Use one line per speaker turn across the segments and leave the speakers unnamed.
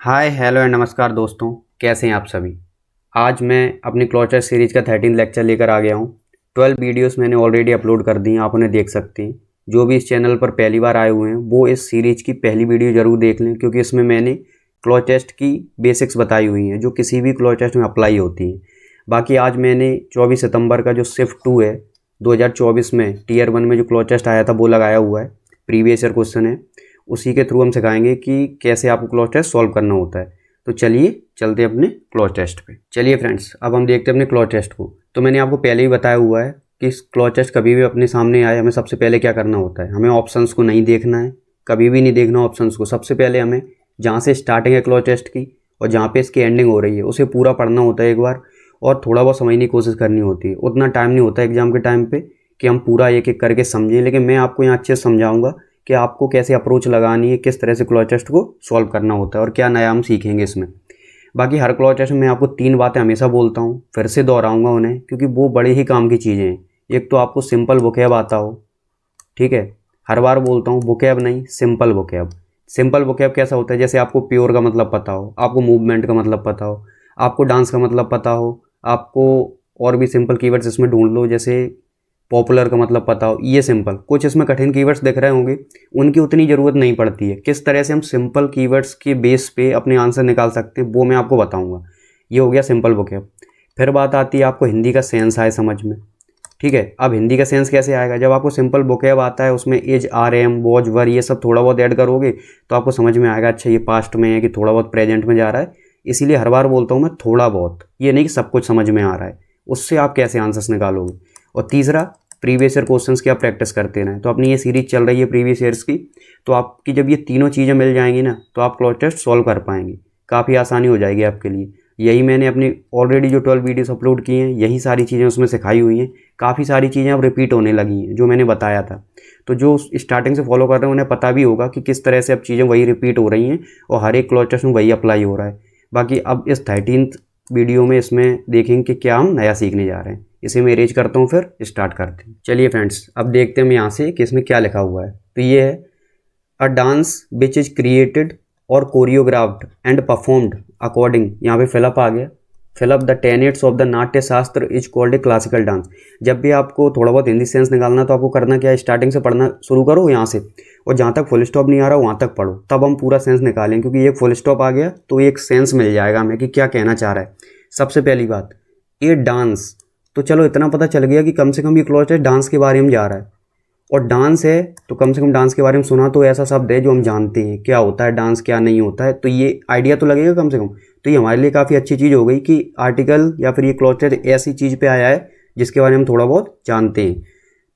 Hi hello and नमस्कार दोस्तों, कैसे हैं आप सभी। आज मैं अपनी क्लोचर सीरीज़ का 13 लेक्चर लेकर आ गया हूं। 12 वीडियोस मैंने ऑलरेडी अपलोड कर दी हैं, आप उन्हें देख सकते हैं। जो भी इस चैनल पर पहली बार आए हुए हैं वो इस सीरीज़ की पहली वीडियो ज़रूर देख लें, क्योंकि इसमें मैंने क्लोच टेस्ट की बेसिक्स बताई हुई हैं जो किसी भी क्लोच टेस्ट में अप्लाई होती हैं। बाकी आज मैंने 24 सितंबर का जो शिफ्ट 2 है 2024 में टीयर 1 में जो क्लोच टेस्ट आया था वो लगाया हुआ है। प्रीवियस ईयर क्वेश्चन है, उसी के थ्रू हम सिखाएंगे कि कैसे आपको क्लोच टेस्ट सॉल्व करना होता है। तो चलिए चलते हैं अपने क्लोच टेस्ट पे। चलिए फ्रेंड्स, अब हम देखते हैं अपने क्लोच टेस्ट को। तो मैंने आपको पहले ही बताया हुआ है कि क्लोच टेस्ट कभी भी अपने सामने आए हमें सबसे पहले क्या करना होता है। हमें ऑप्शंस को नहीं देखना है, कभी भी नहीं देखना ऑप्शंस को। सबसे पहले हमें जहाँ से स्टार्टिंग है क्लोच टेस्ट की और जहाँ पे इसकी एंडिंग हो रही है उसे पूरा पढ़ना होता है एक बार, और थोड़ा बहुत समझने की कोशिश करनी होती है। उतना टाइम नहीं होता एग्जाम के टाइम पे कि हम पूरा एक एक करके समझें, लेकिन मैं आपको यहाँ अच्छे से समझाऊंगा कि आपको कैसे अप्रोच लगानी है, किस तरह से क्लोच टेस्ट को सॉल्व करना होता है और क्या नया हम सीखेंगे इसमें। बाकी हर क्लोच टेस्ट में मैं आपको 3 बातें हमेशा बोलता हूँ, फिर से दोहराऊंगा उन्हें क्योंकि वो बड़े ही काम की चीज़ें हैं। एक तो आपको सिंपल वोकैब आता हो, ठीक है। हर बार बोलता हूँ वोकैब नहीं, सिंपल वोकैब। सिंपल वोकैब कैसा होता है, जैसे आपको प्योर का मतलब पता हो, आपको मूवमेंट का मतलब पता हो, आपको डांस का मतलब पता हो, आपको और भी सिंपल कीवर्ड्स इसमें ढूंढ लो, जैसे पॉपुलर का मतलब पता हो। ये सिंपल, कुछ इसमें कठिन कीवर्ड्स दिख रहे होंगे, उनकी उतनी ज़रूरत नहीं पड़ती है। किस तरह से हम सिंपल कीवर्ड्स के बेस पे अपने आंसर निकाल सकते हैं वो मैं आपको बताऊंगा। ये हो गया सिंपल वोकैब। फिर बात आती है आपको हिंदी का सेंस आए समझ में, ठीक है। अब हिंदी का सेंस कैसे आएगा, जब आपको सिंपल वोकैब आता है उसमें इज, आर, एम, वॉज, वर ये सब थोड़ा बहुत ऐड करोगे तो आपको समझ में आएगा अच्छा ये पास्ट में है कि थोड़ा बहुत प्रेजेंट में जा रहा है। इसीलिए हर बार बोलता हूँ मैं थोड़ा बहुत, ये नहीं कि सब कुछ समझ में आ रहा है। उससे आप कैसे आंसर्स निकालोगे। और तीसरा, प्रीवियस ईयर क्वेश्चंस की आप प्रैक्टिस करते रहें। तो अपनी ये सीरीज चल रही है प्रीवियस ईयर्स की, तो आपकी जब ये तीनों चीज़ें मिल जाएंगी ना तो आप क्लोच टेस्ट सॉल्व कर पाएंगे, काफ़ी आसानी हो जाएगी आपके लिए। यही मैंने अपनी ऑलरेडी जो 12 वीडियोस अपलोड की हैं यही सारी चीज़ें उसमें सिखाई हुई हैं। काफ़ी सारी चीज़ें अब रिपीट होने लगी हैं जो मैंने बताया था। तो जो स्टार्टिंग से फॉलो कर रहे हैं उन्हें पता भी होगा कि किस तरह से अब चीज़ें वही रिपीट हो रही हैं और हर एक क्लोच टेस्ट में वही अप्लाई हो रहा है। बाकी अब इस 13th वीडियो में इसमें देखेंगे कि क्या हम नया सीखने जा रहे हैं। इसे मैं अरेंज करता हूँ, फिर स्टार्ट करते हैं। चलिए फ्रेंड्स, अब देखते हैं हम यहाँ से कि इसमें क्या लिखा हुआ है। तो ये है अ डांस विच इज क्रिएटेड और कोरियोग्राफ्ड एंड परफॉर्म्ड अकॉर्डिंग, यहाँ पे फिलअप आ गया, fill up the tenets of the नाट्य शास्त्र is called a classical dance. जब भी आपको थोड़ा बहुत हिंदी सेंस निकालना तो आपको करना क्या है, स्टार्टिंग से पढ़ना शुरू करो यहाँ से, और जहाँ तक फुल स्टॉप नहीं आ रहा वहाँ तक पढ़ो, तब हम पूरा सेंस निकालें। क्योंकि एक फुल स्टॉप आ गया तो एक सेंस मिल जाएगा हमें कि क्या कहना चाह रहा है। सबसे पहली बात, ये डांस, तो चलो इतना पता चल गया कि कम से कम ये क्लोज टेस्ट डांस के बारे में जा रहा है। और डांस है तो कम से कम डांस के बारे में सुना तो ऐसा शब्द है जो हम जानते हैं क्या होता है डांस, क्या नहीं होता है, तो ये आइडिया तो लगेगा कम से कम। तो ये हमारे लिए काफ़ी अच्छी चीज़ हो गई कि आर्टिकल या फिर ये क्लोज टेस्ट ऐसी चीज़ पे आया है जिसके बारे में हम थोड़ा बहुत जानते हैं।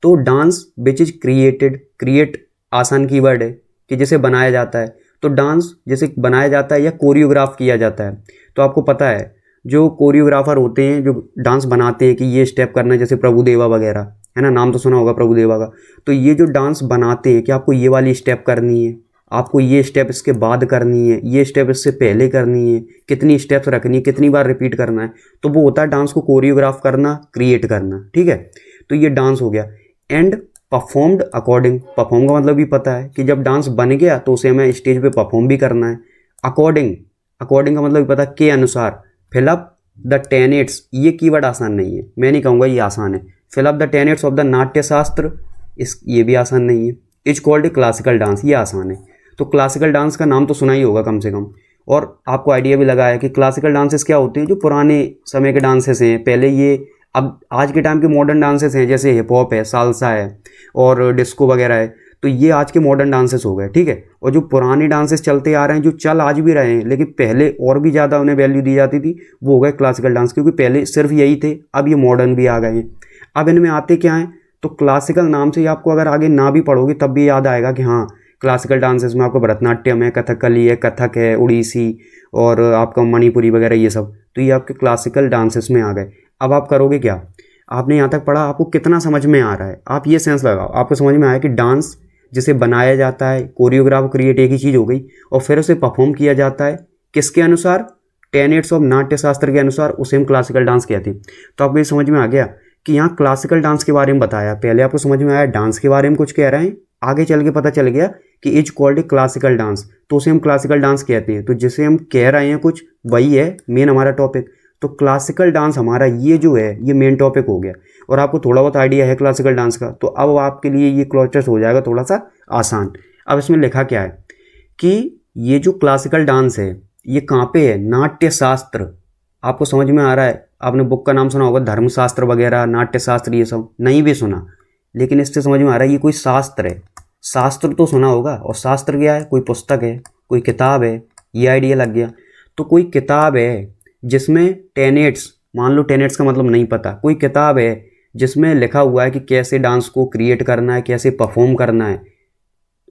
तो dance which is created, create आसान कीवर्ड है कि जिसे बनाया जाता है। तो डांस जैसे बनाया जाता है या कोरियोग्राफ किया जाता है, तो आपको पता है जो कोरियोग्राफर होते हैं जो डांस बनाते हैं कि ये स्टेप करना है, जैसे प्रभुदेवा वगैरह है ना, नाम तो सुना होगा प्रभुदेवा का। तो ये जो डांस बनाते हैं कि आपको ये वाली स्टेप करनी है, आपको ये स्टेप इसके बाद करनी है, ये स्टेप इससे पहले करनी है, कितनी स्टेप्स रखनी है, कितनी बार रिपीट करना है, तो वो होता है डांस को कोरियोग्राफ करना, क्रिएट करना, ठीक है। तो ये डांस हो गया। एंड परफॉर्म्ड अकॉर्डिंग, परफॉर्म का मतलब भी पता है कि जब डांस बन गया तो उसे हमें स्टेज पे परफॉर्म भी करना है। अकॉर्डिंग, अकॉर्डिंग का मतलब भी पता है के अनुसार। फिलअप द टेनेट्स, ये कीवर्ड आसान नहीं है, मैं नहीं कहूँगा ये आसान है। Fill up the tenets of the नाट्य शास्त्र, इस ये भी आसान नहीं है। Is called a classical dance, ये आसान है। तो क्लासिकल डांस का नाम तो सुना ही होगा कम से कम, और आपको आइडिया भी लगा है कि क्लासिकल डांसेस क्या होते हैं, जो पुराने समय के डांसेस हैं पहले ये, अब आज के टाइम के मॉडर्न डांसेस हैं जैसे हिप हॉप है, सालसा है और डिस्को वगैरह है, तो ये आज के मॉडर्न डांसेस हो गए, ठीक है। और जो पुराने डांसेस चलते आ रहे हैं, जो चल आज भी रहे हैं लेकिन पहले और भी ज़्यादा उन्हें वैल्यू दी जाती थी, वो हो गए क्लासिकल डांस, क्योंकि पहले सिर्फ यही थे, अब ये मॉडर्न भी आ गए हैं। अब इनमें आते क्या हैं, तो क्लासिकल नाम से ही आपको अगर आगे ना भी पढ़ोगे तब भी याद आएगा कि हाँ क्लासिकल डांसेस में आपको भरतनाट्यम है, कथकली है, कथक है, उड़ीसी और आपका मणिपुरी वगैरह ये सब, तो ये आपके क्लासिकल डांसेस में आ गए। अब आप करोगे क्या, आपने यहाँ तक पढ़ा, आपको कितना समझ में आ रहा है, आप ये सेंस लगाओ, आपको समझ में आया कि डांस जिसे बनाया जाता है, कोरियोग्राफ क्रिएट एक ही चीज़ हो गई, और फिर उसे परफॉर्म किया जाता है किसके अनुसार, टेनेट्स ऑफ नाट्य शास्त्र के अनुसार, उसे हम क्लासिकल डांस कहते हैं। तो आपको ये समझ में आ गया कि यहाँ क्लासिकल डांस के बारे में बताया, पहले आपको समझ में आया डांस के बारे में कुछ कह रहे हैं, आगे चल के पता चल गया कि is called a classical dance, तो उसे हम क्लासिकल डांस कहते हैं। तो जिसे हम कह रहे हैं कुछ वही है मेन हमारा टॉपिक। तो क्लासिकल डांस हमारा ये जो है ये मेन टॉपिक हो गया, और आपको थोड़ा बहुत आइडिया है क्लासिकल डांस का, तो अब आपके लिए ये क्लॉचर्स हो जाएगा थोड़ा सा आसान। अब इसमें लिखा क्या है कि ये जो क्लासिकल डांस है ये कहाँ पे है, नाट्य शास्त्र। आपको समझ में आ रहा है, आपने बुक का नाम सुना होगा धर्मशास्त्र वगैरह, नाट्य शास्त्र, ये सब नहीं भी सुना, लेकिन इससे समझ में आ रहा है ये कोई शास्त्र है। शास्त्र तो सुना होगा, और शास्त्र क्या है, कोई पुस्तक है, कोई किताब है, ये आइडिया लग गया। तो कोई किताब है जिसमें टेनेट्स, मान लो टेनेट्स का मतलब नहीं पता, कोई किताब है जिसमें लिखा हुआ है कि कैसे डांस को क्रिएट करना है, कैसे परफॉर्म करना है,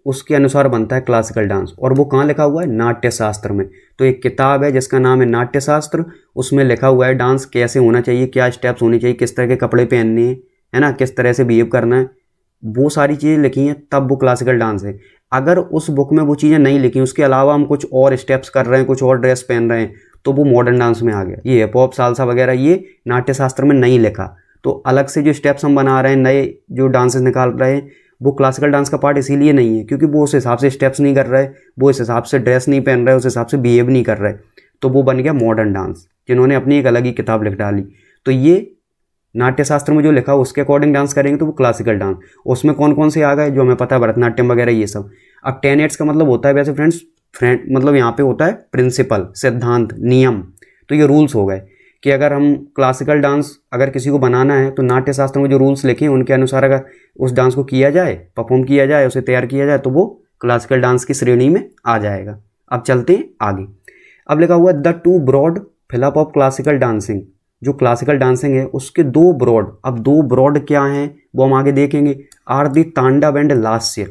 उसके अनुसार बनता है क्लासिकल डांस। और वो कहाँ लिखा हुआ है, नाट्य शास्त्र में। तो एक किताब है जिसका नाम है नाट्य शास्त्र, उसमें लिखा हुआ है डांस कैसे होना चाहिए, क्या स्टेप्स होने चाहिए, किस तरह के कपड़े पहनने हैं, है ना, किस तरह से बिहेव करना है, वो सारी चीज़ें लिखी हैं, तब वो क्लासिकल डांस है। अगर उस बुक में वो चीज़ें नहीं लिखी, उसके अलावा हम कुछ और स्टेप्स कर रहे हैं, कुछ और ड्रेस पहन रहे हैं, तो वो मॉडर्न डांस में आ गया। ये हिप हॉप, सालसा वगैरह ये नाट्य शास्त्र में नहीं लिखा। तो अलग से जो स्टेप्स हम बना रहे हैं, नए जो डांसेस निकाल रहे हैं, वो क्लासिकल डांस का पार्ट इसीलिए नहीं है क्योंकि वो उस हिसाब से स्टेप्स नहीं कर रहे, वो इस हिसाब से ड्रेस नहीं पहन रहे, उस हिसाब से बिहेव नहीं कर रहे, तो वो बन गया मॉडर्न डांस, जिन्होंने अपनी एक अलग ही किताब लिख डाली। तो ये नाट्य शास्त्र में जो लिखा उसके अकॉर्डिंग डांस करेंगे तो वो क्लासिकल डांस। उसमें कौन कौन से आ गए जो हमें पता है, भरतनाट्यम वगैरह ये सब। अब 10 8 का मतलब होता है वैसे फ्रेंड्स, मतलब यहाँ पे होता है प्रिंसिपल, सिद्धांत, नियम। तो ये रूल्स हो गए कि अगर हम क्लासिकल डांस अगर किसी को बनाना है तो नाट्य शास्त्र में जो रूल्स लिखे हैं उनके अनुसार अगर उस डांस को किया जाए, परफॉर्म किया जाए, उसे तैयार किया जाए, तो वो क्लासिकल डांस की श्रेणी में आ जाएगा। अब चलते हैं आगे। अब लिखा हुआ है the two broad fill up of classical dancing. जो क्लासिकल डांसिंग है उसके दो ब्रॉड, अब दो ब्रॉड क्या हैं वो हम आगे देखेंगे, आर दी तांडव एंड लास्य।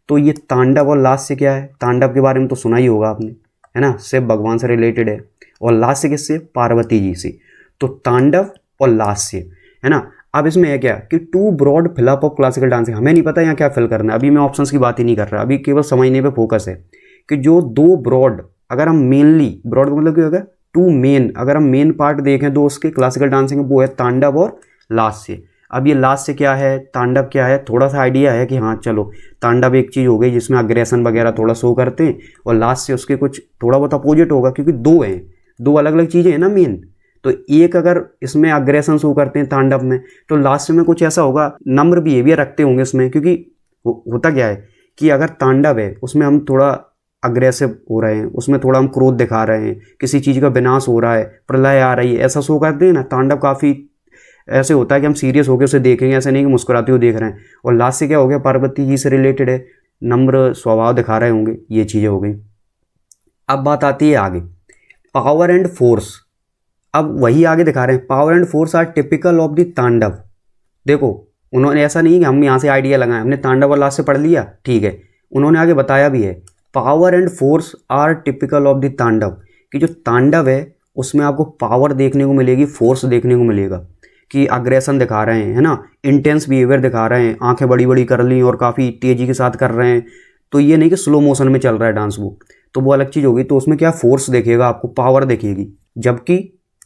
तो ये तांडव और लास्य क्या है, तांडव के बारे में तो सुना ही होगा आपने, है ना, शिव भगवान से रिलेटेड है, और लास्य किससे, पार्वती जी से। तो तांडव और लास्य, है ना। अब इसमें है क्या कि two broad fill up of classical dancing, हमें नहीं पता यहाँ क्या फिल करना है, अभी मैं ऑप्शंस की बात ही नहीं कर रहा, अभी केवल समझने पे फोकस है कि जो दो ब्रॉड, अगर हम मेनली, ब्रॉड का मतलब क्या होगा, टू मेन, अगर हम मेन पार्ट देखें दो उसके क्लासिकल डांसिंग वो है तांडव और लास्य। अब ये लास्य क्या है, तांडव क्या है, थोड़ा सा आइडिया है कि हाँ चलो तांडव एक चीज़ हो गई जिसमें अग्रेशन वगैरह थोड़ा शो करते हैं, और लास्य उसके कुछ थोड़ा बहुत अपोजिट होगा क्योंकि दो हैं, दो अलग अलग चीज़ें हैं ना मेन। तो एक अगर इसमें अग्रेशन शो करते हैं तांडव में, तो लास्ट में कुछ ऐसा होगा, नम्र बिहेवियर रखते होंगे उसमें, क्योंकि होता क्या है कि अगर तांडव है उसमें हम थोड़ा अग्रेसिव हो रहे हैं, उसमें थोड़ा हम क्रोध दिखा रहे हैं, किसी चीज़ का विनाश हो रहा है, प्रलय आ रही है, ऐसा शो करते हैं ना। तांडव काफ़ी ऐसे होता है कि हम सीरियस होकर उसे देखेंगे, ऐसे नहीं कि मुस्कुराते हुए देख रहे हैं। और लास्ट से क्या हो गया, पार्वती जी से रिलेटेड है, नम्र स्वभाव दिखा रहे होंगे, ये चीज़ें हो गई। अब बात आती है आगे, पावर एंड फोर्स। अब वही आगे दिखा रहे हैं, power and force are typical of the tandav. देखो उन्होंने ऐसा नहीं कि हम यहाँ से आइडिया लगाएं, हमने तांडव और लास्ट से पढ़ लिया, ठीक है, उन्होंने आगे बताया भी है power and force are typical of the tandav, कि जो तांडव है उसमें आपको पावर देखने को मिलेगी, फोर्स देखने को मिलेगा, कि अग्रेशन दिखा रहे हैं, है ना, इंटेंस बिहेवियर दिखा रहे हैं, आंखें बड़ी बड़ी कर ली और काफ़ी तेज़ी के साथ कर रहे हैं। तो ये नहीं कि स्लो मोशन में चल रहा है डांस, वो अलग चीज़ होगी। तो उसमें क्या फोर्स देखेगा, आपको पावर दिखेगी। जबकि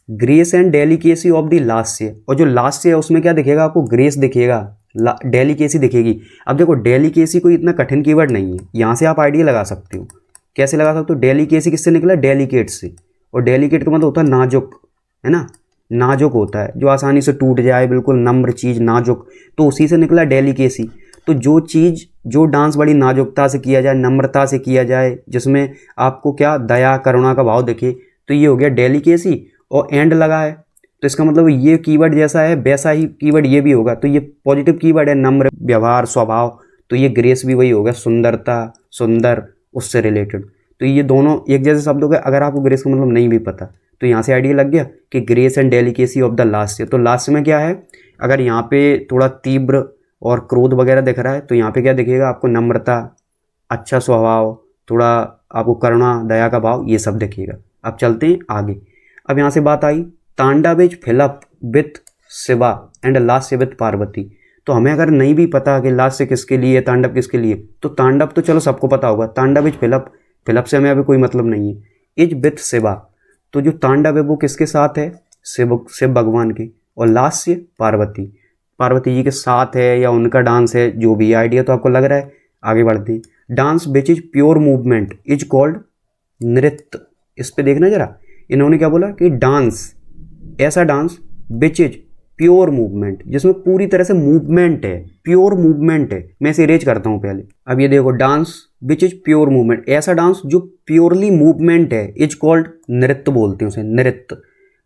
grace and delicacy of the lasya, और जो लास्य है उसमें क्या दिखेगा आपको, ग्रेस दिखेगा, डेलिकेसी दिखेगी। अब देखो डेलिकेसी कोई इतना कठिन कीवर्ड नहीं है, यहाँ से आप आइडिया लगा सकते हो। कैसे लगा सकते हो, डेलिकेसी किससे निकला, डेलिकेट से, और डेलिकेट का मतलब होता है नाजुक, है ना, नाजुक होता है, जो आसानी से टूट जाए, बिल्कुल नम्र चीज़, नाजुक, तो उसी से निकला डेलिकेसी। तो जो चीज़, जो डांस बड़ी नाजुकता से किया जाए, नम्रता से किया जाए, जिसमें आपको क्या दया करुणा का भाव दिखे, तो ये हो गया डेलिकेसी। और एंड लगा है तो इसका मतलब ये कीवर्ड जैसा है वैसा ही कीवर्ड ये भी होगा, तो ये पॉजिटिव कीवर्ड है, नम्र व्यवहार स्वभाव। तो ये ग्रेस भी वही होगा, सुंदरता, सुंदर, उससे रिलेटेड। तो ये दोनों एक जैसे शब्द हो गए। अगर आपको ग्रेस का मतलब नहीं भी पता तो यहाँ से आइडिया लग गया कि grace and delicacy of the last. तो लास्ट में क्या है, अगर यहाँ पे थोड़ा तीव्र और क्रोध वगैरह दिख रहा है तो यहाँ पे क्या दिखेगा आपको, नम्रता, अच्छा स्वभाव, थोड़ा आपको करुणा, दया का भाव, ये सब दिखेगा। अब चलते हैं आगे। अब यहाँ से बात आई tandav is fill up with Shiva and lasya with Parvati. तो हमें अगर नहीं भी पता कि लास्य किसके लिए, तांडव किसके लिए, तो तांडव तो चलो सबको पता होगा, तांडव इज फिलअप, फिलअप से हमें अभी कोई मतलब नहीं है। इज विथ शिवा, तो जो तांडव है वो किसके साथ है, शिव भगवान की, और लास्य पार्वती, पार्वती जी के साथ है या उनका डांस है, जो भी आइडिया तो आपको लग रहा है। आगे बढ़ते हैं। Dance which is pure movement is called नृत्य। इस पे देखना जरा, इन्होंने क्या बोला कि डांस, ऐसा dance which is pure movement, जिसमें पूरी तरह से मूवमेंट है, प्योर मूवमेंट है। मैं इसे इरेज करता हूँ पहले। अब ये देखो, dance which is pure movement, ऐसा डांस जो प्योरली मूवमेंट है, इज कॉल्ड नृत्य बोलते हैं उसे। नृत्य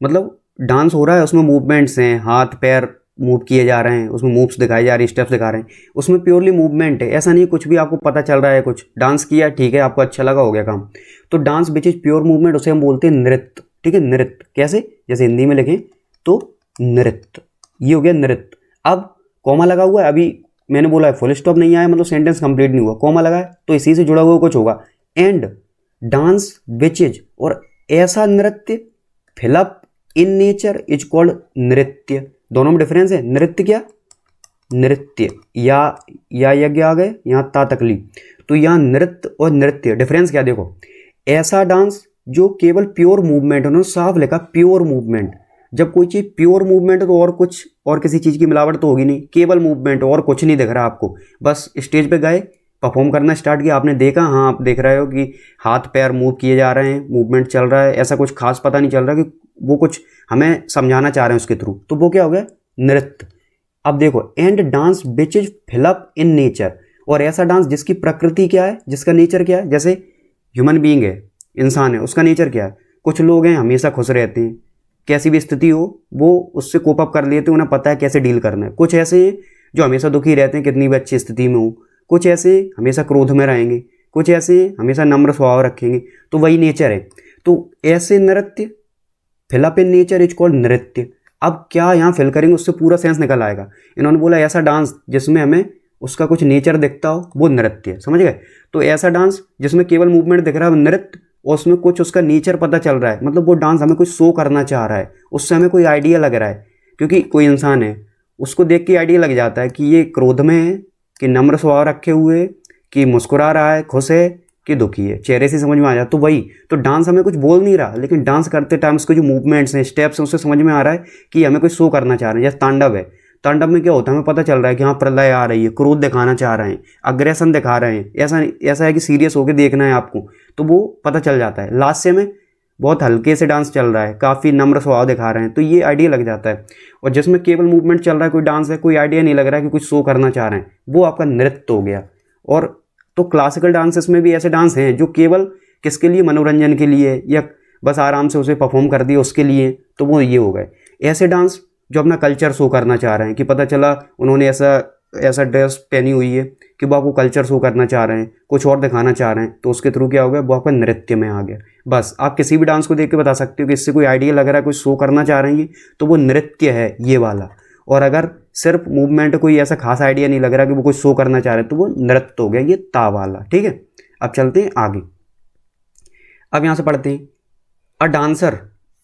मतलब डांस हो रहा है, उसमें मूवमेंट्स हैं, हाथ पैर मूव किए जा रहे हैं, उसमें मूव्स दिखाई जा रही है, स्टेप्स दिखा रहे हैं, उसमें प्योरली मूवमेंट है। ऐसा नहीं कुछ भी आपको पता चल रहा है, कुछ डांस किया ठीक है, आपको अच्छा लगा, हो गया काम। तो dance which is pure movement, उसे हम बोलते हैं नृत्य। ठीक है, नृत्य कैसे, जैसे हिंदी में लिखें तो नृत्य, ये हो गया नृत्य। अब कॉमा लगा हुआ है, अभी मैंने बोला है फुल स्टॉप नहीं आया मतलब सेंटेंस कंप्लीट नहीं हुआ, कॉमा लगा है तो इसी से जुड़ा हुआ कुछ होगा। एंड डांस विच इज, और ऐसा नृत्य, fill up in nature is called नृत्य। दोनों में डिफरेंस है। नृत्य क्या, नृत्य या यज्ञ आ गए यहाँ ता तकली, तो यहाँ नृत्य और नृत्य डिफरेंस क्या, देखो ऐसा डांस जो केवल प्योर मूवमेंट, उन्होंने साफ लिखा प्योर मूवमेंट। जब कोई चीज़ प्योर मूवमेंट है तो और कुछ, और किसी चीज़ की मिलावट तो होगी नहीं, केवल मूवमेंट, और कुछ नहीं दिख रहा आपको। बस स्टेज पे गए, परफॉर्म करना स्टार्ट किया, आपने देखा, हाँ आप देख रहे हो कि हाथ पैर मूव किए जा रहे हैं, मूवमेंट चल रहा है, ऐसा कुछ खास पता नहीं चल रहा कि वो कुछ हमें समझाना चाह रहे हैं उसके थ्रू, तो वो क्या हो गया, नृत्य। अब देखो, and dance which is fill up in nature, और ऐसा डांस जिसकी प्रकृति क्या है, जिसका नेचर क्या है, जैसे ह्यूमन बीइंग है, इंसान है, उसका नेचर क्या है। कुछ लोग हैं हमेशा खुश रहते हैं, कैसी भी स्थिति हो वो उससे कोप अप कर लेते हैं, उन्हें पता है कैसे डील करना है। कुछ ऐसे हैं जो हमेशा दुखी रहते हैं कितनी भी अच्छी स्थिति में हो, कुछ ऐसे हमेशा क्रोध में रहेंगे, कुछ ऐसे हमेशा नम्र स्वभाव रखेंगे, तो वही नेचर है। तो ऐसे नृत्य, fill up in nature is called नृत्य। अब क्या यहाँ फिल करेंगे, उससे पूरा सेंस निकल आएगा। इन्होंने बोला ऐसा डांस जिसमें हमें उसका कुछ नेचर दिखता हो वो नृत्य, समझ गए। तो ऐसा डांस जिसमें केवल मूवमेंट दिख रहा है वो नृत्य, और उसमें कुछ उसका नेचर पता चल रहा है, मतलब वो डांस हमें कुछ शो करना चाह रहा है, उससे हमें कोई आइडिया लग रहा है। क्योंकि कोई इंसान है, उसको देख के आइडिया लग जाता है कि ये क्रोध में है, कि नम्र स्वभाव रखे हुए, कि मुस्कुरा रहा है, खुश है, कि दुखी है, चेहरे से समझ में आ जाता। तो वही तो डांस हमें कुछ बोल नहीं रहा, लेकिन डांस करते टाइम उसके जो मूवमेंट्स हैं, स्टेप्स हैं, उससे समझ में आ रहा है कि हमें कुछ शो करना चाह रहे हैं। जैसे तांडव है, तांडव में क्या होता है, हमें पता चल रहा है कि हाँ प्रलय आ रही है, क्रोध दिखाना चाह रहे हैं, अग्रेशन दिखा रहे हैं, ऐसा है कि सीरियस होकर देखना है आपको, तो वो पता चल जाता है। लास्ट में बहुत हल्के से डांस चल रहा है, काफ़ी नम्र स्वभाव दिखा रहे हैं, तो ये आइडिया लग जाता है। और जिसमें केवल मूवमेंट चल रहा है, कोई डांस है, कोई आइडिया नहीं लग रहा है कि कुछ शो करना चाह रहे हैं, वो आपका नृत्य हो गया। और तो क्लासिकल डांसेस में भी ऐसे डांस हैं जो केवल किसके लिए, मनोरंजन के लिए, या बस आराम से उसे परफॉर्म कर दिया उसके लिए, तो वो ये हो गए। ऐसे डांस जो अपना कल्चर शो करना चाह रहे हैं, कि पता चला उन्होंने ऐसा ड्रेस पहनी हुई है कि वो आपको कल्चर शो करना चाह रहे हैं, कुछ और दिखाना चाह रहे हैं, तो उसके थ्रू क्या हो गया, वो आपका नृत्य में आ गया। बस आप किसी भी डांस को देख के बता सकते हो कि इससे कोई आइडिया लग रहा है, कुछ शो करना चाह रहे हैं, तो वो नृत्य है ये वाला। और अगर सिर्फ मूवमेंट, कोई ऐसा खास आइडिया नहीं लग रहा कि वो कुछ शो करना चाह रहे हैं, तो वो नृत्य हो गया, ये ता वाला। ठीक है, अब चलते हैं आगे। अब यहाँ से पढ़ते हैं, a dancer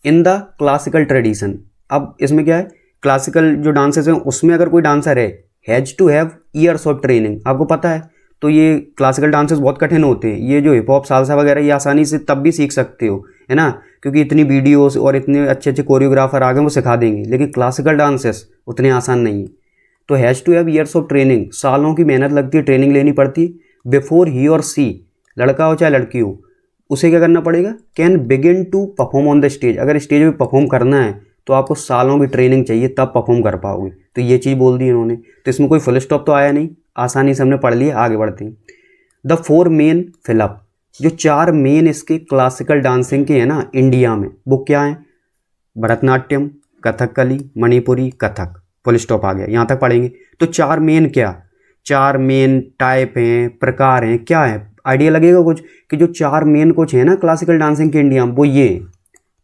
in the classical tradition. अब इसमें क्या है, क्लासिकल जो डांसेस हैं उसमें अगर कोई डांसर है, has to have years of training. आपको पता है, तो ये क्लासिकल डांसेस बहुत कठिन होते हैं। ये जो हिप हॉप, सालसा वगैरह, ये आसानी से तब भी सीख सकते हो, है ना, क्योंकि इतनी वीडियोस और इतने अच्छे अच्छे कोरियोग्राफर आ गए, वो सिखा देंगे। लेकिन क्लासिकल डांसेस उतने आसान नहीं है। तो has to have years of training, सालों की मेहनत लगती है, ट्रेनिंग लेनी पड़ती है। बिफोर ही और सी, लड़का हो चाहे लड़की हो, उसे क्या करना पड़ेगा, can begin to perform on the stage. अगर स्टेज पे परफॉर्म करना है तो आपको सालों की ट्रेनिंग चाहिए, तब परफॉर्म कर पाओगे। तो ये चीज़ बोल दी इन्होंने, तो इसमें कोई फुल स्टॉप तो आया नहीं, आसानी से हमने पढ़ लिया। आगे बढ़ते हैं, द 4 मेन फिलअप, जो 4 मेन इसके क्लासिकल डांसिंग के हैं ना इंडिया में, वो क्या है, भरतनाट्यम, कथकली, मणिपुरी, कथक। फुल स्टॉप आ गया, यहाँ तक पढ़ेंगे। तो 4 मेन क्या, 4 मेन टाइप हैं, प्रकार हैं, क्या है, आइडिया लगेगा कुछ कि जो 4 मेन कुछ है ना क्लासिकल डांसिंग के इंडिया में, वो ये,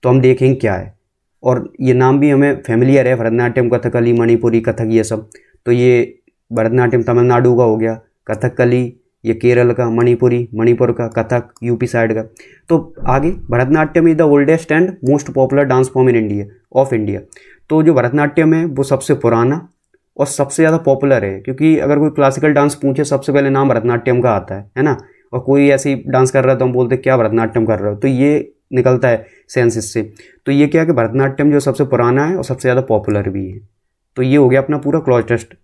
तो हम देखेंगे क्या है। और ये नाम भी हमें फेमिलियर है, भरतनाट्यम, कथकली, मणिपुरी, कथक, ये सब। तो ये भरतनाट्यम तमिलनाडु का हो गया, कथकली ये केरल का, मणिपुरी मणिपुर का, कथक यूपी साइड का। तो आगे, Bharatanatyam is the oldest and most popular dance form in India. तो जो भरतनाट्यम है वो सबसे पुराना और सबसे ज़्यादा पॉपुलर है, क्योंकि अगर कोई क्लासिकल डांस पूछे सबसे पहले नाम भरतनाट्यम का आता है ना। और कोई ऐसे ही डांस कर रहा है तो हम बोलते क्या भरतनाट्यम कर रहे हो, तो ये निकलता है सेंस इससे। तो ये क्या है कि भरतनाट्यम जो सबसे पुराना है और सबसे ज़्यादा पॉपुलर भी है। तो ये हो गया अपना पूरा क्लॉज टेस्ट।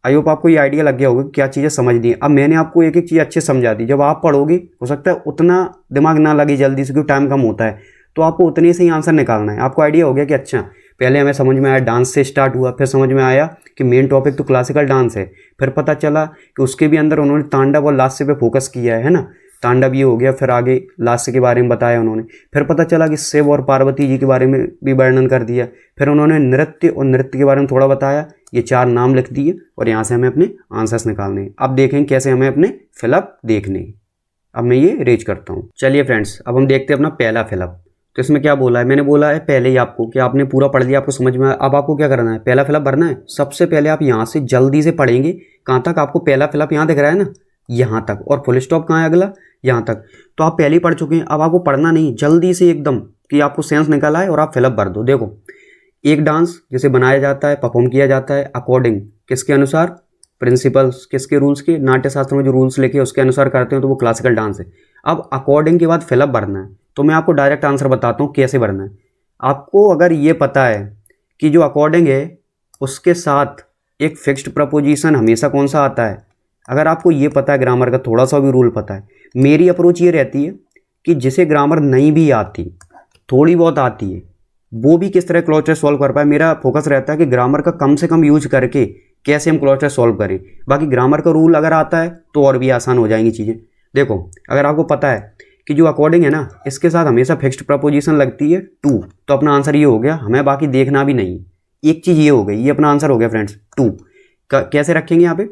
आई होप आपको ये आइडिया लग गया होगा कि क्या चीज़ें समझनी है। अब मैंने आपको एक एक चीज़ अच्छे समझा दी, जब आप पढ़ोगे हो सकता है उतना दिमाग ना लगे जल्दी से, क्योंकि टाइम कम होता है, तो आपको उतने से ही आंसर निकालना है। आपको आइडिया हो गया कि अच्छा पहले हमें समझ में आया डांस से स्टार्ट हुआ, फिर समझ में आया कि मेन टॉपिक तो क्लासिकल डांस है, फिर पता चला कि उसके भी अंदर उन्होंने तांडव और लास्य पे फोकस किया है ना, तांडव ये हो गया, फिर आगे लास्य के बारे में बताया उन्होंने, फिर पता चला कि शिव और पार्वती जी के बारे में भी वर्णन कर दिया, फिर उन्होंने नृत्य और नृत्य के बारे में थोड़ा बताया, ये 4 नाम लिख दिए और यहाँ से हमें अपने आंसर्स निकालने हैं। अब देखें कैसे हमें अपने फिलअप देखने हैं। अब मैं ये रेज करता हूँ। चलिए फ्रेंड्स, अब हम देखते हैं अपना पहला फिलअप। तो इसमें क्या बोला है, मैंने बोला है पहले ही आपको कि आपने पूरा पढ़ लिया, आपको समझ में आया। अब आपको क्या करना है, पहला फिलअप भरना है। सबसे पहले आप यहाँ से जल्दी से पढ़ेंगे, कहाँ तक आपको पहला फिलअप यहाँ दिख रहा है ना, यहाँ तक, और फुल स्टॉप कहाँ है अगला, यहाँ तक। तो आप पहले ही पढ़ चुके हैं, अब आपको पढ़ना नहीं, जल्दी से एकदम कि आपको सेंस निकल आए और आप फिलअप भर दो। देखो, एक डांस जिसे बनाया जाता है, परफॉर्म किया जाता है अकॉर्डिंग किसके अनुसार, प्रिंसिपल्स किसके, रूल्स के, नाट्य शास्त्र में जो रूल्स लिखे उसके अनुसार करते हैं, तो वो क्लासिकल डांस है। अब अकॉर्डिंग के बाद फिलअप भरना है, तो मैं आपको डायरेक्ट आंसर बताता हूँ कैसे भरना है। आपको अगर ये पता है कि जो अकॉर्डिंग है उसके साथ एक फिक्स्ड प्रपोजिशन हमेशा कौन सा आता है, अगर आपको ये पता है, ग्रामर का थोड़ा सा भी रूल पता है, मेरी अप्रोच ये रहती है कि जिसे ग्रामर नहीं भी आती, थोड़ी बहुत आती है, वो भी किस तरह क्लॉज टेस्ट सॉल्व कर पाए। मेरा फोकस रहता है कि ग्रामर का कम से कम यूज करके कैसे हम क्लॉज टेस्ट सॉल्व करें। बाकी ग्रामर का रूल अगर आता है तो और भी आसान हो जाएंगी चीज़ें। देखो, अगर आपको पता है कि जो अकॉर्डिंग है ना, इसके साथ हमेशा फिक्स्ड प्रपोजिशन लगती है टू, तो अपना आंसर ये हो गया, हमें बाकी देखना भी नहीं। एक चीज़ ये हो गई, ये अपना आंसर हो गया फ्रेंड्स, टू। कैसे रखेंगे यहाँ पे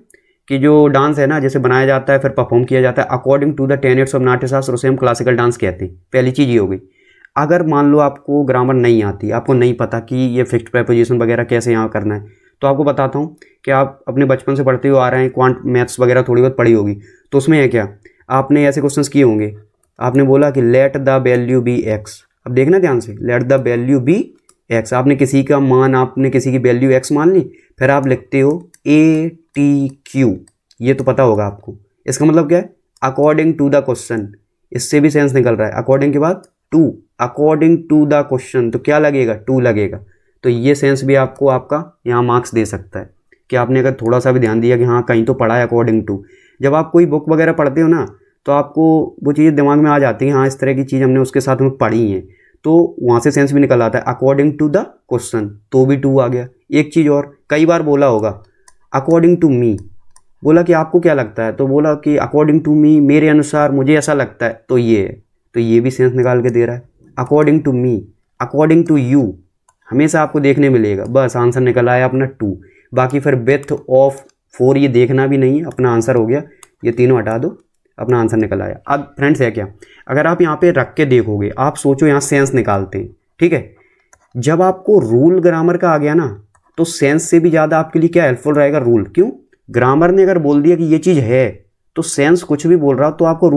कि जो डांस है ना, जैसे बनाया जाता है फिर परफॉर्म किया जाता है according to the tenets of Natyashastra, उसे हम क्लासिकल डांस कहते हैं। पहली चीज़ ये हो गई। अगर मान लो आपको ग्रामर नहीं आती, आपको नहीं पता कि ये फिक्स्ड प्रपोजिशन वगैरह कैसे यहाँ करना है, तो आपको बताता हूँ कि आप अपने बचपन से पढ़ते हुए आ रहे हैं, क्वांट मैथ्स वगैरह थोड़ी बहुत पढ़ी होगी, तो उसमें है क्या, आपने ऐसे क्वेश्चंस किए होंगे। आपने बोला कि let the value be X. अब देखना ध्यान से, let the value be X, आपने किसी का मान, आपने किसी की वैल्यू एक्स मान ली, फिर आप लिखते हो ए टी क्यू, ये तो पता होगा आपको। इसका मतलब क्या है, अकॉर्डिंग टू द क्वेश्चन, इससे भी सेंस निकल रहा है। अकॉर्डिंग के बाद to, according to the question, तो क्या लगेगा, टू लगेगा। तो ये सेंस भी आपको आपका यहाँ मार्क्स दे सकता है कि आपने अगर थोड़ा सा भी ध्यान दिया कि हाँ कहीं तो पढ़ा है अकॉर्डिंग टू। जब आप कोई बुक वगैरह पढ़ते हो ना, तो आपको वो चीज़ें दिमाग में आ जाती हैं, हाँ इस तरह की चीज़ हमने उसके साथ में पढ़ी है, तो वहाँ से सेंस भी निकल आता है। अकॉर्डिंग टू द क्वेश्चन, तो भी टू आ गया। एक चीज़ और, कई बार बोला होगा अकॉर्डिंग टू मी, बोला कि आपको क्या लगता है, तो बोला कि अकॉर्डिंग टू मी, मेरे अनुसार, मुझे ऐसा लगता है, तो ये है, तो ये भी सेंस निकाल के दे रहा है। According to me, according to you, हमेशा आपको देखने मिलेगा, बस आंसर निकल आया अपना टू। बाकी फिर विथ ऑफ फोर ये देखना भी नहीं है, अपना आंसर हो गया। ये तीनों हटा दो, अपना आंसर निकल आया। अब फ्रेंड्स है क्या, अगर आप यहाँ पे रख के देखोगे, आप सोचो यहाँ सेंस निकालते हैं, ठीक है, जब आपको रूल ग्रामर का आ गया ना, तो सेंस से भी ज़्यादा आपके लिए क्या हेल्पफुल रहेगा, रूल। क्यों, ग्रामर ने अगर बोल दिया कि ये चीज़ है, तो सेंस कुछ भी बोल रहा हो तो आपको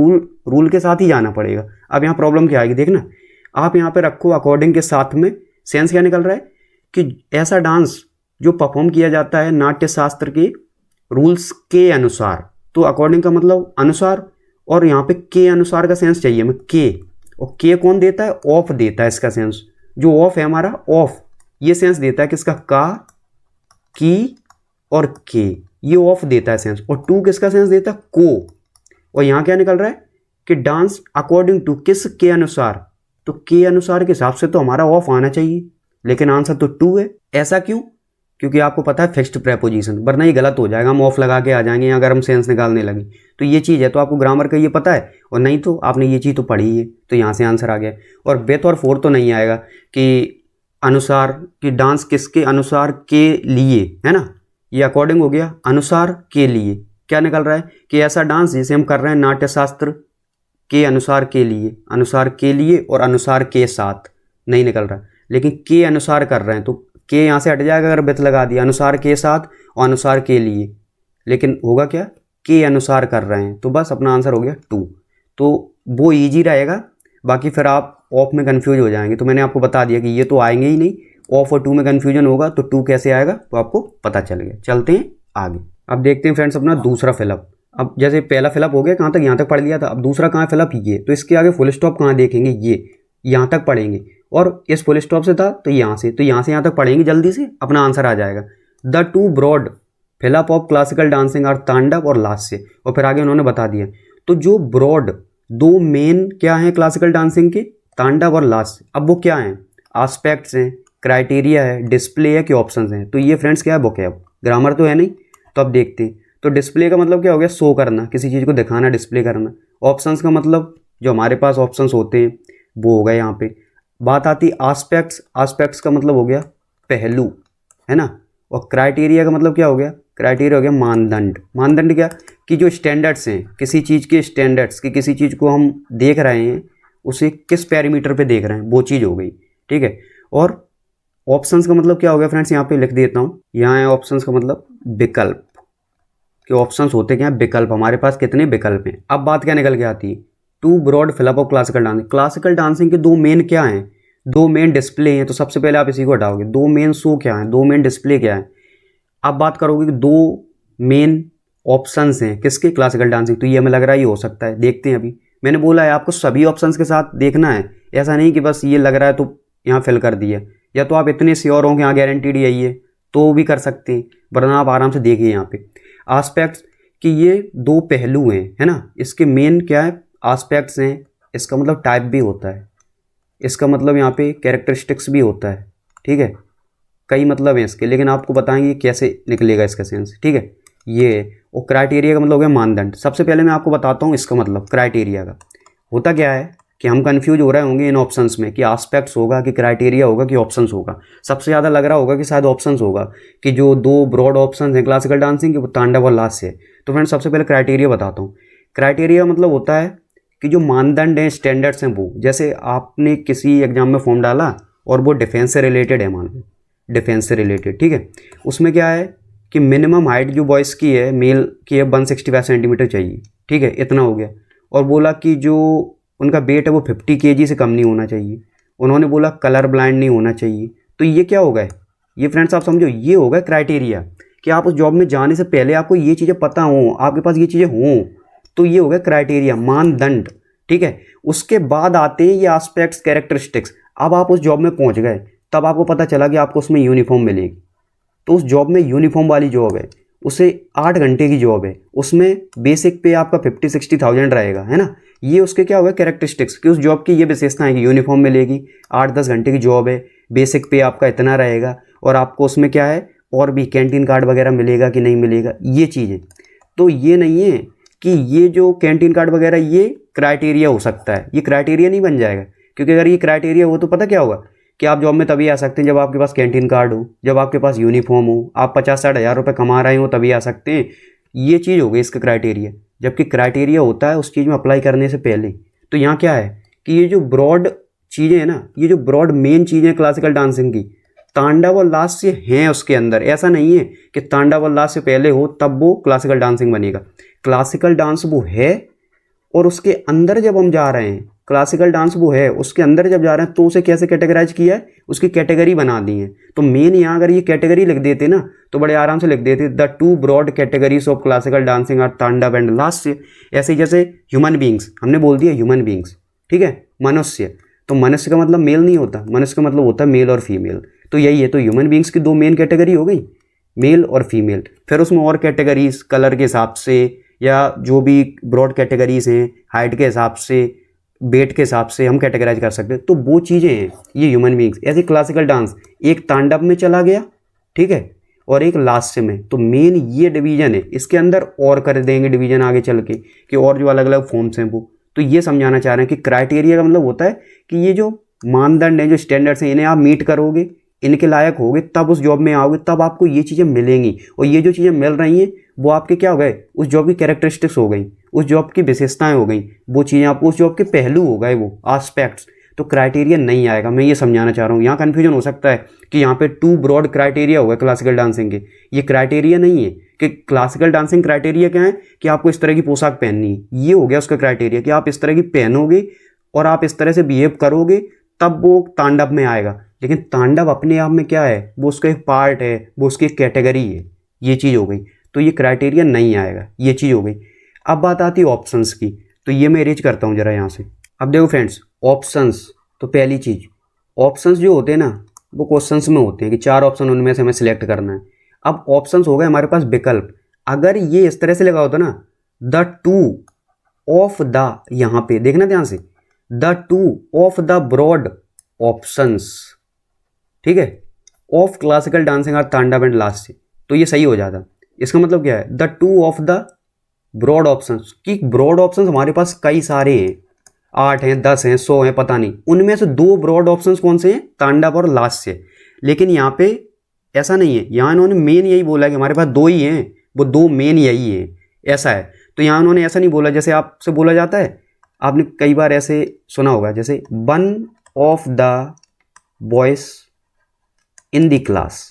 रूल के साथ ही जाना पड़ेगा। अब यहाँ प्रॉब्लम क्या आएगी, देखना, आप यहाँ पे रखो अकॉर्डिंग के साथ में, सेंस क्या निकल रहा है कि ऐसा डांस जो परफॉर्म किया जाता है नाट्य शास्त्र के रूल्स के अनुसार, तो अकॉर्डिंग का मतलब अनुसार, और यहाँ पे के अनुसार का सेंस चाहिए हमें, के, और के कौन देता है, ऑफ देता है इसका सेंस। जो ऑफ है हमारा, ऑफ ये सेंस देता है किसका, का, की और के, ये ऑफ देता है सेंस। और टू किसका सेंस देता है, को। और यहाँ क्या निकल रहा है कि डांस अकॉर्डिंग टू किस के अनुसार, तो के अनुसार के हिसाब से तो हमारा ऑफ आना चाहिए, लेकिन आंसर तो टू है। ऐसा क्यों, क्योंकि आपको पता है फिक्स्ड प्रेपोजिशन, वरना ये गलत हो जाएगा, हम ऑफ लगा के आ जाएंगे अगर हम सेंस निकालने लगे। तो ये चीज़ है, तो आपको ग्रामर का ये पता है, और नहीं तो आपने ये चीज़ तो पढ़ी है, तो यहाँ से आंसर आ गया। और विथ और फोर तो नहीं आएगा कि अनुसार, कि डांस किसके अनुसार के लिए, है ना, ये अकॉर्डिंग हो गया, अनुसार के लिए क्या निकल रहा है कि ऐसा डांस जिसे हम कर रहे हैं नाट्य शास्त्र के अनुसार के लिए, अनुसार के लिए और अनुसार के साथ नहीं निकल रहा है, लेकिन के अनुसार कर रहे हैं, तो के यहाँ से हट जाएगा अगर विथ लगा दिया, अनुसार के साथ और अनुसार के लिए, लेकिन होगा क्या, के अनुसार कर रहे हैं, तो बस अपना आंसर हो गया टू। तो वो ईजी रहेगा, बाकी फिर आप ऑफ में कन्फ्यूज हो जाएंगे। तो मैंने आपको बता दिया कि ये तो आएंगे ही नहीं, ऑफ और टू में कन्फ्यूजन होगा, तो टू कैसे आएगा तो आपको पता चल गया। चलते हैं आगे। अब देखते हैं फ्रेंड्स अपना दूसरा फिलअप। अब जैसे पहला फिलअप हो गया, कहाँ तक, यहाँ तक पढ़ लिया था। अब दूसरा कहाँ फिलअप, ये, तो इसके आगे फुल स्टॉप कहाँ देखेंगे, ये यहाँ तक पढ़ेंगे, और इस फुल स्टॉप से था तो यहाँ से, तो यहाँ से यहाँ तक पढ़ेंगे, जल्दी से अपना आंसर आ जाएगा। The two broad fill up of classical dancing are tandav और लास्य, और फिर आगे उन्होंने बता दिया। तो जो ब्रॉड दो मेन क्या हैं क्लासिकल डांसिंग के, तांडव और लास्य, अब वो क्या हैं, आस्पेक्ट्स हैं, क्राइटेरिया है, डिस्प्ले है कि ऑप्शंस हैं। तो ये फ्रेंड्स क्या है, वोकैब, ग्रामर तो है नहीं। तो अब देखते हैं, तो डिस्प्ले का मतलब क्या हो गया, शो करना, किसी चीज़ को दिखाना, डिस्प्ले करना। ऑप्शंस का मतलब जो हमारे पास ऑप्शंस होते हैं वो हो गए यहाँ पे। बात आती आस्पेक्ट्स, आस्पेक्ट्स का मतलब हो गया पहलू, है ना। और क्राइटेरिया का मतलब क्या हो गया, क्राइटेरिया हो गया मानदंड। मानदंड क्या, कि जो स्टैंडर्ड्स हैं किसी चीज़ के, स्टैंडर्ड्स कि किसी चीज़ को हम देख रहे हैं उसे किस पैरामीटर पे देख रहे हैं, वो चीज़ हो गई, ठीक है। और ऑप्शंस का मतलब क्या हो गया फ्रेंड्स, यहाँ पे लिख देता हूँ, यहाँ है ऑप्शंस का मतलब विकल्प, कि ऑप्शंस होते क्या हैं, विकल्प, हमारे पास कितने विकल्प हैं। अब बात क्या निकल के आती है, two broad fill up of classical dancing. Classical dancing के दो मेन क्या हैं, दो मेन डिस्प्ले हैं। तो सबसे पहले आप इसी को हटाओगे, दो मेन शो क्या है, दो मेन डिस्प्ले क्या है। अब बात करोगे कि दो मेन ऑप्शंस हैं किसके, क्लासिकल डांसिंग। तो ये हमें लग रहा है ये हो सकता है, देखते हैं। अभी मैंने बोला है आपको सभी ऑप्शंस के साथ देखना है, ऐसा नहीं कि बस ये लग रहा है तो यहाँ फिल कर दिया, या तो आप इतने श्योर हो कि हाँ गारंटीड यही है तो भी कर सकते हैं, वरना आप आराम से देखिए यहाँ पे आस्पेक्ट्स, कि ये दो पहलू हैं, है ना। इसके मेन क्या है, आस्पेक्ट्स हैं। इसका मतलब टाइप भी होता है, इसका मतलब यहाँ पे कैरेक्टरिस्टिक्स भी होता है, ठीक है। कई मतलब हैं इसके, लेकिन आपको बताएंगे कैसे निकलेगा इसका सेंस, ठीक है। ये और क्राइटेरिया का मतलब हो गया मानदंड। सबसे पहले मैं आपको बताता हूँ इसका मतलब क्राइटेरिया का। होता क्या है कि हम कंफ्यूज हो रहे होंगे इन ऑप्शंस में कि आस्पेक्ट्स होगा कि क्राइटेरिया होगा कि ऑप्शंस होगा। सबसे ज़्यादा लग रहा होगा कि शायद ऑप्शंस होगा, कि जो दो ब्रॉड ऑप्शंस हैं क्लासिकल डांसिंग के, वो तांडव और लास्य है। तो फ्रेंड्स सबसे पहले क्राइटेरिया बताता हूँ। क्राइटेरिया मतलब होता है कि जो मानदंड हैं, स्टैंडर्ड्स हैं, वो जैसे आपने किसी एग्जाम में फॉर्म डाला और वो डिफेंस से रिलेटेड है, मान लो डिफेंस से रिलेटेड, ठीक है। उसमें क्या है कि मिनिमम हाइट जो बॉयज़ की है, मेल की है 165 सेंटीमीटर चाहिए, ठीक है, इतना हो गया। और बोला कि जो उनका वेट है वो 50 kg से कम नहीं होना चाहिए। उन्होंने बोला कलर ब्लाइंड नहीं होना चाहिए। तो ये क्या होगा, ये फ्रेंड्स आप समझो, ये होगा क्राइटेरिया, कि आप उस जॉब में जाने से पहले आपको ये चीज़ें पता हों, आपके पास ये चीज़ें हों, तो ये होगा क्राइटेरिया, मानदंड, ठीक है। उसके बाद आते हैं ये आस्पेक्ट्स, कैरेक्टरिस्टिक्स। अब आप उस जॉब में पहुंच गए, तब आपको पता चला कि आपको उसमें यूनिफॉर्म मिलेगी। तो उस जॉब में यूनिफॉर्म वाली जॉब है, उसे 8 घंटे की जॉब है, उसमें बेसिक पे आपका 50-60,000 रहेगा, है ना। ये उसके क्या होगा, कैरेक्टरिस्टिक्स, कि उस जॉब की ये विशेषता है कि यूनिफॉर्म मिलेगी, 8-10 घंटे की जॉब है, बेसिक पे आपका इतना रहेगा, और आपको उसमें क्या है और भी कैंटीन कार्ड वगैरह मिलेगा कि नहीं मिलेगा, ये चीज़ें। तो ये नहीं है कि ये जो कैंटीन कार्ड वगैरह ये क्राइटेरिया हो सकता है, ये क्राइटेरिया नहीं बन जाएगा। क्योंकि अगर ये क्राइटेरिया हो तो पता क्या होगा, कि आप जॉब में तभी आ सकते हैं जब आपके पास कैंटीन कार्ड हो, जब आपके पास यूनिफॉर्म हो, आप 50-60 हज़ार रुपये कमा रहे हो तभी आ सकते हैं। ये चीज़ हो गई इसका क्राइटेरिया। जबकि क्राइटेरिया होता है उस चीज़ में अप्लाई करने से पहले। तो यहाँ क्या है कि ये जो ब्रॉड चीज़ें हैं ना, ये जो ब्रॉड मेन चीज़ें क्लासिकल डांसिंग की, तांडव और लास्य हैं उसके अंदर। ऐसा नहीं है कि तांडव और लास्य पहले हो तब वो क्लासिकल डांसिंग बनेगा। क्लासिकल डांस वो है, और उसके अंदर जब हम जा रहे हैं, क्लासिकल डांस वो है, उसके अंदर जब जा रहे हैं तो उसे कैसे कैटेगराइज किया है, उसकी कैटेगरी बना दी है। तो मेन यहाँ अगर ये कैटेगरी लिख देते ना तो बड़े आराम से लिख देते, the 2 broad categories of classical dancing are tandav and lasya. ऐसे जैसे ह्यूमन बींग्स, हमने बोल दिया ह्यूमन बींग्स, ठीक है, मनुष्य। तो मनुष्य का मतलब मेल नहीं होता, मनुष्य का मतलब होता है मेल और फीमेल। तो यही है, तो ह्यूमन बींग्स की 2 मेन कैटेगरी हो गई, मेल और फीमेल। फिर उसमें और कैटेगरीज कलर के हिसाब से, या जो भी ब्रॉड कैटेगरीज हैं हाइट के हिसाब से, वेट के हिसाब से हम कैटेगराइज कर सकते हैं। तो वो चीज़ें हैं ये ह्यूमन बींग्स। ऐसे क्लासिकल डांस एक तांडव में चला गया, ठीक है, और एक लास्य में। तो मेन ये डिवीजन है, इसके अंदर और कर देंगे डिवीजन आगे चल के कि और जो अलग अलग फॉर्म्स हैं वो। तो ये समझाना चाह रहे हैं कि क्राइटेरिया का मतलब होता है कि ये जो मानदंड हैं, जो स्टैंडर्ड्स हैं, इन्हें आप मीट करोगे, इनके लायक होगे, तब उस जॉब में आओगे, तब आपको ये चीज़ें मिलेंगी। और ये जो चीज़ें मिल रही हैं वो आपके क्या हो गए, उस जॉब की कैरेक्टरिस्टिक्स हो गई, उस जॉब की विशेषताएं हो गई, वो चीज़ें आपको उस जॉब के पहलू हो गए, वो आस्पेक्ट्स। तो क्राइटेरिया नहीं आएगा, मैं ये समझाना चाह रहा हूँ। यहाँ कन्फ्यूजन हो सकता है कि यहाँ पे 2 ब्रॉड क्राइटेरिया होगा क्लासिकल डांसिंग के, ये क्राइटेरिया नहीं है। कि क्लासिकल डांसिंग क्राइटेरिया क्या है कि आपको इस तरह की पोशाक पहननी है, ये हो गया उसका क्राइटेरिया, कि आप इस तरह की पहनोगे और आप इस तरह से बिहेव करोगे तब वो तांडव में आएगा। लेकिन तांडव अपने आप में क्या है, वो उसका एक पार्ट है, वो उसकी एक कैटेगरी है, ये चीज़ हो गई। तो ये क्राइटेरिया नहीं आएगा, ये चीज़ हो गई। अब बात आती है ऑप्शंस की, तो ये मैं अरेंज करता हूँ ज़रा यहाँ से। अब देखो फ्रेंड्स, ऑप्शंस, तो पहली चीज़, ऑप्शंस जो होते हैं ना वो क्वेश्चंस में होते हैं कि 4 ऑप्शन उनमें से हमें सिलेक्ट करना है। अब ऑप्शंस हो गए हमारे पास विकल्प। अगर ये इस तरह से लगा होता ना, द टू ऑफ द, यहाँ पे देखना ध्यान से, the two of the broad options, ठीक है, of classical dancing are tandav and lasya से, तो ये सही हो जाता। इसका मतलब क्या है, the two of the broad options, कि ब्रॉड ऑप्शंस हमारे पास कई सारे हैं, 8 हैं, 10 हैं, 100 हैं, पता नहीं, उनमें से 2 ब्रॉड ऑप्शंस कौन से हैं, तांडव और लास्ट से। लेकिन यहाँ पे ऐसा नहीं है, यहाँ इन्होंने मेन यही बोला कि हमारे पास 2 ही हैं, वो 2 मेन यही है, ऐसा है। तो यहाँ उन्होंने ऐसा नहीं बोला जैसे आपसे बोला जाता है, आपने कई बार ऐसे सुना होगा, जैसे one of the boys in the class,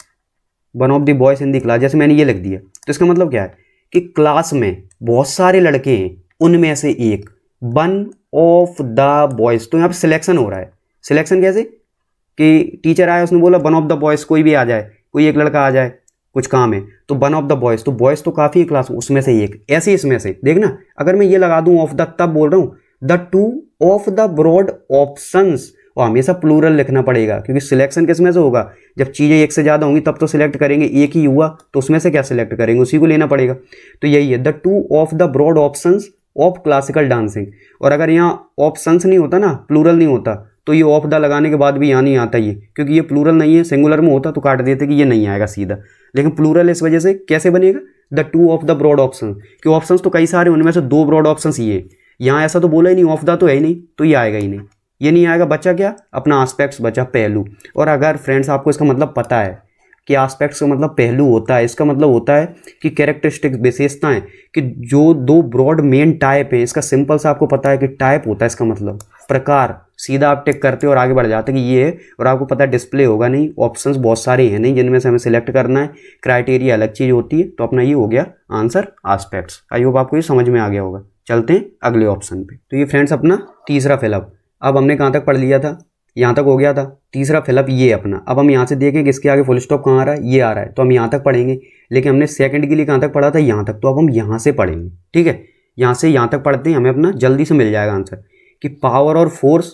one of the boys in the class, जैसे मैंने ये लिख दिया, तो इसका मतलब क्या है कि क्लास में बहुत सारे लड़के हैं, उनमें से एक, वन ऑफ द बॉयज, तो यहाँ पे सिलेक्शन हो रहा है। सिलेक्शन कैसे कि टीचर आया, उसने बोला वन ऑफ द बॉयज, कोई भी आ जाए, कोई एक लड़का आ जाए, कुछ काम है, तो वन ऑफ द बॉयज, तो बॉयज तो काफ़ी है क्लास में, उसमें से एक, ऐसे इसमें से देखना। अगर मैं ये लगा दूं ऑफ द, तब बोल रहा हूँ the two of the broad options, और हमेशा प्लूरल लिखना पड़ेगा, क्योंकि सिलेक्शन किस में से होगा, जब चीज़ें एक से ज़्यादा होंगी तब तो सिलेक्ट करेंगे, एक ही हुआ तो उसमें से क्या सिलेक्ट करेंगे, उसी को लेना पड़ेगा। तो यही है, the two of the broad options of classical dancing. और अगर यहाँ ऑप्शंस नहीं होता ना, प्लूरल नहीं होता, तो ये ऑफ द लगाने के बाद भी यहाँ नहीं आता ये, क्योंकि ये प्लूरल नहीं है, सिंगुलर में होता तो काट देते कि ये नहीं आएगा सीधा, लेकिन प्लूरल इस वजह से कैसे बनेगा, the two of the broad option, कि ऑप्शंस तो कई सारे, उनमें से 2 ब्रॉड ऑप्शंस ये है। यहाँ ऐसा तो बोला ही नहीं, ऑफ द तो है ही नहीं, तो ये आएगा ही नहीं, ये नहीं आएगा, बचा क्या, अपना एस्पेक्ट्स बचा, पहलू। और अगर फ्रेंड्स आपको इसका मतलब पता है कि एस्पेक्ट्स का मतलब पहलू होता है, इसका मतलब होता है कि कैरेक्टरिस्टिक्स, विशेषताएं, कि जो 2 ब्रॉड मेन टाइप है, इसका सिंपल सा आपको पता है कि टाइप होता है, इसका मतलब प्रकार, सीधा आप टिक करते हो और आगे बढ़ जाते हैं कि ये है, और आपको पता है डिस्प्ले होगा नहीं, ऑप्शंस बहुत सारे हैं नहीं जिनमें से हमें सिलेक्ट करना है, क्राइटेरिया अलग चीज़ होती है। तो अपना ये हो गया आंसर, एस्पेक्ट्स। आई होप आपको ये समझ में आ गया होगा। चलते हैं अगले ऑप्शन पे। तो ये फ्रेंड्स अपना तीसरा फिलअप, अब हमने कहाँ तक पढ़ लिया था, यहाँ तक हो गया था। तीसरा फिलअप ये अपना, अब हम यहाँ से देखें कि इसके आगे फुल स्टॉप कहाँ आ रहा है, ये आ रहा है, तो हम यहाँ तक पढ़ेंगे। लेकिन हमने सेकंड के लिए कहाँ तक पढ़ा था, यहाँ तक, तो अब हम यहाँ से पढ़ेंगे, ठीक है। यहाँ से यहाँ तक पढ़ते हैं, हमें अपना जल्दी से मिल जाएगा आंसर, कि पावर और फोर्स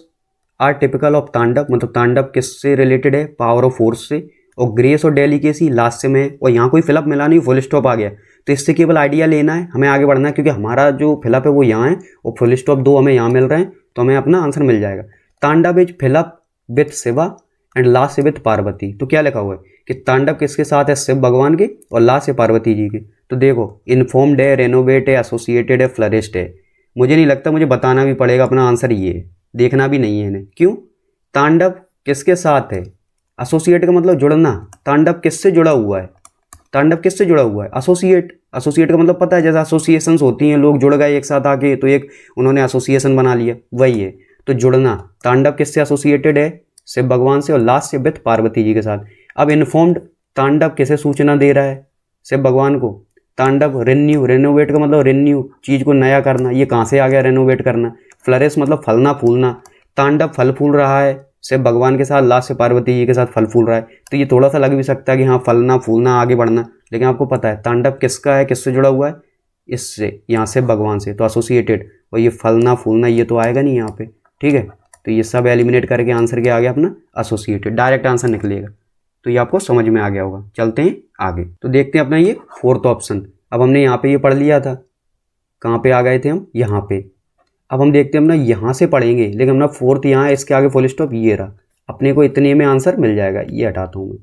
आर टिपिकल ऑफ तांडव, मतलब तांडव किससे रिलेटेड है, पावर और फोर्स से, और ग्रेस और डेलिकेसी लास्ट से में, और यहाँ कोई फिलअप मिला नहीं, फुल स्टॉप आ गया, तो इससे केवल आइडिया लेना है, हमें आगे बढ़ना है, क्योंकि हमारा जो फिलअप है वो यहाँ है और फुल स्टॉप 2 हमें यहाँ मिल रहे हैं, तो हमें अपना आंसर मिल जाएगा। तांडव is fill up with Shiva and lasya से विथ पार्वती। तो क्या लिखा हुआ है कि तांडव किसके साथ है, शिव भगवान के, और लास्ट से पार्वती जी के। तो देखो, इन्फॉर्म्ड है, रेनोवेट है, एसोसिएटेड है, फ्लरिश्ड है। मुझे नहीं लगता मुझे बताना भी पड़ेगा, अपना आंसर ये है, देखना भी नहीं है इन्हें। क्यों, तांडव किसके साथ है, एसोसिएट का मतलब जुड़ना, तांडव किससे जुड़ा हुआ है, तांडव किससे जुड़ा हुआ है, एसोसिएट। एसोसिएट का मतलब पता है, जैसे एसोसिएशंस होती हैं, लोग जुड़ गए एक साथ आके, तो एक उन्होंने एसोसिएशन बना लिया, वही है। तो जुड़ना, तांडव किससे एसोसिएटेड है, शिव भगवान से, और लास्ट से विथ पार्वती जी के साथ। अब इन्फॉर्म्ड, तांडव किसे सूचना दे रहा है, शिव भगवान को। तांडव रिन्यू, रेनोवेट का मतलब रिन्यू, चीज़ को नया करना, ये कहाँ से आ गया रेनोवेट करना। फ्लरिश मतलब फलना फूलना, तांडव फल फूल रहा है शिव भगवान के साथ, लास्ट से पार्वती जी के साथ फल फूल रहा है। तो ये थोड़ा सा लग भी सकता है कि हाँ फलना फूलना आगे बढ़ना, लेकिन आपको पता है तांडव किसका है, किससे जुड़ा हुआ है, इससे, यहाँ से भगवान से, तो एसोसिएटेड। और ये फलना फूलना ये तो आएगा नहीं यहाँ पे, ठीक है। तो ये सब एलिमिनेट करके आंसर क्या आ गया अपना, एसोसिएटेड, डायरेक्ट आंसर निकलेगा। तो ये आपको समझ में आ गया होगा। चलते हैं आगे, तो देखते हैं अपना ये 4th ऑप्शन। अब हमने यहाँ पे ये पढ़ लिया था, कहाँ पे आ गए थे हम, यहाँ पे। अब हम देखते हैं अपना यहाँ से पढ़ेंगे, लेकिन अपना 4th यहाँ है, इसके आगे फुल स्टॉप ये रहा, अपने को इतने में आंसर मिल जाएगा। ये हटाता हूँ मैं,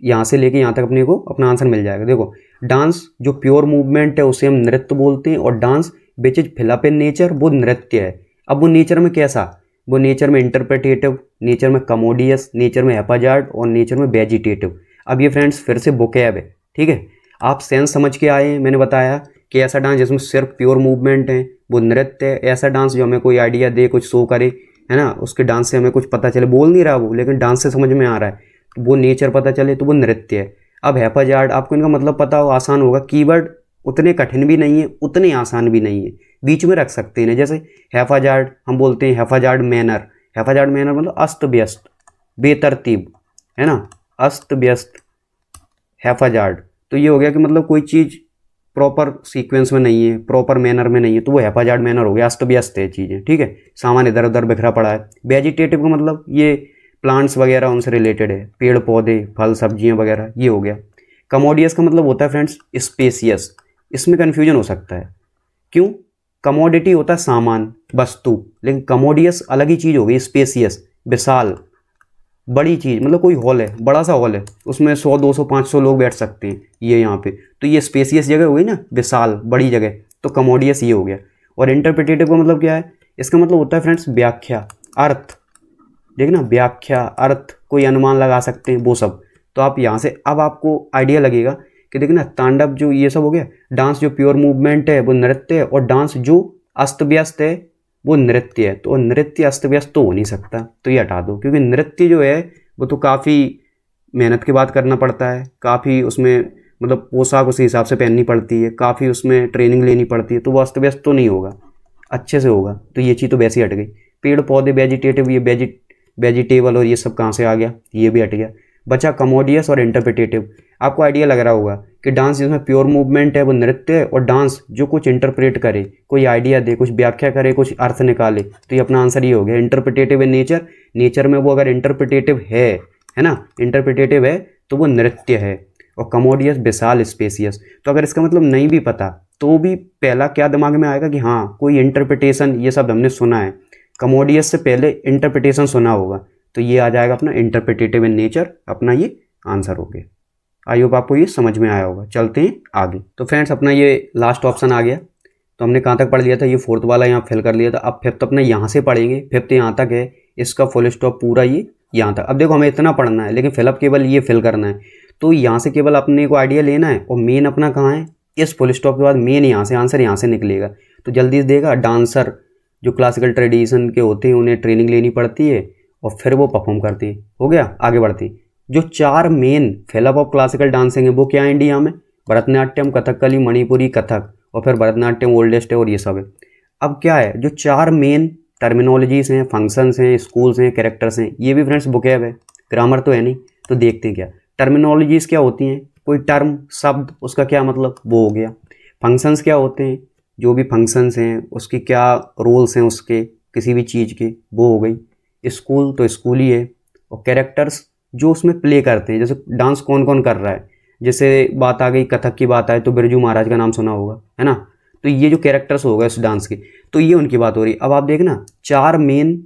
यहाँ से लेके यहाँ तक अपने को अपना आंसर मिल जाएगा। देखो, डांस जो प्योर मूवमेंट है उसे हम नृत्य बोलते हैं, और dance which is fill up in nature वो नृत्य है। अब वो नेचर में कैसा, वो नेचर में इंटरप्रेटेटिव, नेचर में कमोडियस, नेचर में हैप्पीजार्ड, और नेचर में वेजिटेटिव। अब ये फ्रेंड्स फिर से वोकैब है, ठीक है। आप सेंस समझ के आए हैं, मैंने बताया कि ऐसा डांस जिसमें सिर्फ प्योर मूवमेंट है वो नृत्य है। ऐसा डांस जो हमें कोई आइडिया दे, कुछ शो करे, है ना, उसके डांस से हमें कुछ पता चले, बोल नहीं रहा वो, लेकिन डांस से समझ में आ रहा है, तो वो नेचर पता चले, तो वो नृत्य है। अब हैप्पीजार्ड, आपको इनका मतलब पता हो, आसान होगा। कीवर्ड उतने कठिन भी नहीं है, उतने आसान भी नहीं है, बीच में रख सकते हैं। जैसे हैप्पीजार्ड हम बोलते हैं, हैप्पीजार्ड मैनर, हैप्पीजार्ड मैनर मतलब अस्त व्यस्त, बेतरतीब, है ना, अस्त व्यस्त हैप्पीजार्ड। तो ये हो गया कि मतलब कोई चीज़ प्रॉपर सीक्वेंस में नहीं है, प्रॉपर मैनर में नहीं है, तो वो हैप्पीजार्ड मैनर हो गया, अस्त व्यस्त है चीज़ें, ठीक है, सामान इधर उधर बिखरा पड़ा है। वेजिटेटिव का मतलब ये प्लांट्स वगैरह उनसे रिलेटेड है, पेड़ पौधे, फल सब्जियां वगैरह, ये हो गया। कमोडियस का मतलब होता है फ्रेंड्स स्पेसियस। इसमें कन्फ्यूजन हो सकता है, क्यों? कमोडिटी होता है सामान, वस्तु, लेकिन कमोडियस अलग ही चीज़ हो गई। स्पेसियस विशाल, बड़ी चीज़, मतलब कोई हॉल है, बड़ा सा हॉल है, उसमें 100 200 500 लोग बैठ सकते हैं, ये यहाँ पे, तो ये स्पेसियस जगह हो गई ना, विशाल बड़ी जगह, तो कमोडियस ये हो गया। और इंटरप्रिटेटिव का मतलब क्या है? इसका मतलब होता है फ्रेंड्स व्याख्या, अर्थ, देखना, व्याख्या, अर्थ, कोई अनुमान लगा सकते हैं, वो सब। तो आप यहाँ से अब आपको आइडिया लगेगा कि देखना, तांडव जो ये सब हो गया, डांस जो प्योर मूवमेंट है वो नृत्य है, और डांस जो अस्त व्यस्त है वो नृत्य है। तो नृत्य अस्त व्यस्त तो हो नहीं सकता, तो ये हटा दो, क्योंकि नृत्य जो है वो तो काफ़ी मेहनत के बाद करना पड़ता है, काफ़ी उसमें मतलब पोशाक उसी हिसाब से पहननी पड़ती है, काफ़ी उसमें ट्रेनिंग लेनी पड़ती है, तो वो अस्त व्यस्त तो नहीं होगा, अच्छे से होगा। तो ये चीज़ तो वैसे ही हट गई। पेड़ पौधे, वेजिटेटिव, ये वेजिटेबल और ये सब कहाँ से आ गया, ये भी हट गया। बचा कमोडियस और इंटरप्रिटेटिव। आपको आइडिया लग रहा होगा कि डांस जिसमें प्योर मूवमेंट है वो नृत्य है, और डांस जो कुछ इंटरप्रेट करे, कोई आइडिया दे, कुछ व्याख्या करे, कुछ अर्थ निकाले, तो ये अपना आंसर ये हो गया। इंटरप्रिटेटिव इन नेचर, नेचर में वो अगर इंटरप्रिटेटिव है ना, इंटरप्रिटेटिव है तो वो नृत्य है। और कमोडियस विशाल, स्पेसियस। तो अगर इसका मतलब नहीं भी पता तो भी पहला क्या दिमाग में आएगा कि हाँ कोई इंटरप्रिटेशन, ये शब्द हमने सुना है, कमोडियस से पहले इंटरप्रिटेशन सुना होगा, तो ये आ जाएगा अपना इंटरप्रिटेटिव इन नेचर, अपना ये आंसर हो गया। आई होप आपको ये समझ में आया होगा। चलते हैं आगे। तो फ्रेंड्स अपना ये लास्ट ऑप्शन आ गया। तो हमने कहाँ तक पढ़ लिया था, ये फोर्थ वाला यहाँ फिल कर लिया था। अब फिफ्थ अपना यहाँ से पढ़ेंगे, फिफ्थ यहाँ तक है, इसका फुल स्टॉप पूरा ये यहाँ तक। अब देखो हमें इतना पढ़ना है, लेकिन फिलअप केवल ये फिल करना है, तो यहाँ से केवल अपने को आइडिया लेना है, और मेन अपना कहाँ है, इस फुल स्टॉप के बाद मेन यहाँ से आंसर यहाँ से निकलेगा। तो जल्दी से देगा, डांसर जो क्लासिकल ट्रेडिशन के होते हैं उन्हें ट्रेनिंग लेनी पड़ती है, और फिर वो परफॉर्म करती है। हो गया, आगे बढ़ती। जो 4 main fill up of classical dancing है वो क्या है इंडिया में? भरतनाट्यम, कथकली, मणिपुरी, कथक, और फिर भरतनाट्यम ओल्डेस्ट है, और ये सब है। अब क्या है, जो 4 मेन टर्मिनोलॉजीज हैं, फंक्शंस हैं, स्कूल्स हैं, कैरेक्टर्स हैं, ये भी फ्रेंड्स बुकैब है, ग्रामर तो है नहीं। तो देखते हैं क्या टर्मिनोलॉजीज क्या होती हैं। कोई टर्म, शब्द, उसका क्या मतलब, वो हो गया। फंक्शंस क्या होते हैं, जो भी फंक्शंस हैं उसके क्या रोल्स हैं उसके, किसी भी चीज़ के, वो हो गई। स्कूल तो स्कूल ही है। और कैरेक्टर्स जो उसमें प्ले करते हैं, जैसे डांस कौन कौन कर रहा है, जैसे बात आ गई कथक की बात आए तो बिरजू महाराज का नाम सुना होगा, है ना। तो ये जो कैरेक्टर्स हो गए उस डांस के, तो ये उनकी बात हो रही। अब आप देखना, 4 main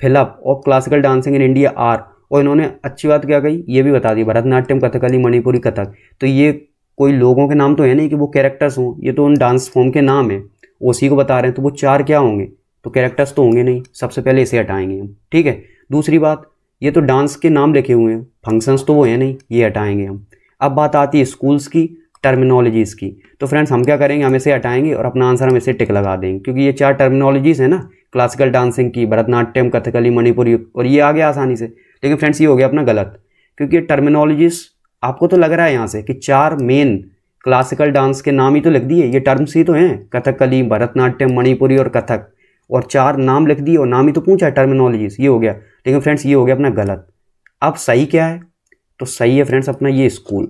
fill up of classical dancing in India are, और इन्होंने अच्छी बात क्या कही, ये भी बता दी, भरतनाट्यम, कथकली, मणिपुरी, कथक। तो ये कोई लोगों के नाम तो है नहीं कि वो कैरेक्टर्स हों, ये तो उन डांस फॉर्म के नाम है, उसी को बता रहे हैं। तो वो 4 क्या होंगे, तो कैरेक्टर्स तो होंगे नहीं, सबसे पहले इसे हटाएंगे हम, ठीक है। दूसरी बात, ये तो डांस के नाम लिखे हुए हैं, फंक्शंस तो वो है नहीं, ये हटाएंगे हम। अब बात आती है स्कूल्स की, टर्मिनोलॉजीज़ की। तो फ्रेंड्स हम क्या करेंगे, हम इसे हटाएंगे और अपना आंसर हम इसे टिक लगा देंगे, क्योंकि ये 4 टर्मिनोलॉजीज़ है ना, क्लासिकल डांसिंग की, भरतनाट्यम, कथकली, मणिपुरी, और ये आ गया आसानी से। लेकिन फ्रेंड्स ये हो गया अपना गलत, क्योंकि ये टर्मिनोलॉजीज़ आपको तो लग रहा है यहाँ से कि 4 मेन क्लासिकल डांस के नाम ही तो लिख दिए, ये टर्म्स ही तो हैं, कथकली, भरतनाट्यम, मणिपुरी और कथक, और 4 नाम लिख दिए और नाम ही तो पूछा टर्मिनोलॉजीज, ये हो गया। लेकिन फ्रेंड्स ये हो गया अपना गलत। अब सही क्या है, तो सही है फ्रेंड्स अपना ये स्कूल,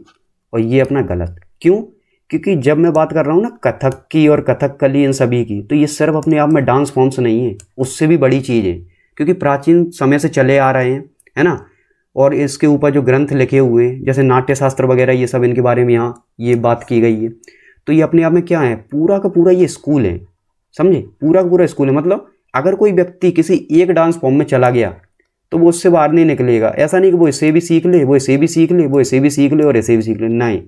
और ये अपना गलत। क्यों? क्योंकि जब मैं बात कर रहा हूँ ना कथक की और कथकली इन सभी की, तो ये सिर्फ अपने आप में डांस फॉर्म्स नहीं है, उससे भी बड़ी चीज़ है, क्योंकि प्राचीन समय से चले आ रहे हैं, है ना। और इसके ऊपर जो ग्रंथ लिखे हुए हैं, जैसे नाट्यशास्त्र वगैरह, ये सब इनके बारे में यहाँ ये बात की गई है। तो ये अपने आप में क्या है, पूरा का पूरा ये स्कूल है, समझे, पूरा का पूरा स्कूल है। मतलब अगर कोई व्यक्ति किसी एक डांस फॉर्म में चला गया तो वो उससे बाहर नहीं निकलेगा। ऐसा नहीं कि वो इसे भी सीख ले, वो इसे भी सीख ले, वो इसे भी सीख ले और इसे भी सीख ले, नहीं।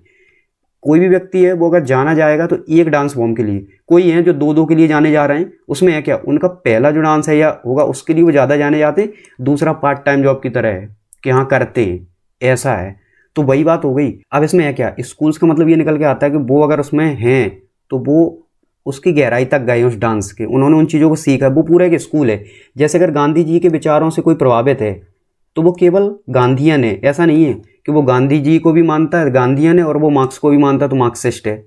कोई भी व्यक्ति है वो अगर जाना जाएगा तो एक डांस फॉर्म के लिए, कोई है जो 2-2 के लिए जाने जा रहे हैं, उसमें है क्या, उनका पहला जो डांस है या होगा उसके लिए वो ज़्यादा जाने जाते हैं, दूसरा पार्ट टाइम जॉब की तरह है कि हाँ करते हैं, ऐसा है। तो वही बात हो गई। अब इसमें है क्या, स्कूल्स का मतलब ये निकल के आता है कि वो अगर उसमें हैं तो वो उसकी गहराई तक गए उस डांस के, उन्होंने उन चीज़ों को सीखा, वो पूरा एक स्कूल है। जैसे अगर गांधी जी के विचारों से कोई प्रभावित है तो वो केवल गांधीयन है, ऐसा नहीं है कि वो गांधी जी को भी मानता है, गांधीयन है, और वो मार्क्स को भी मानता है तो मार्क्सिस्ट है,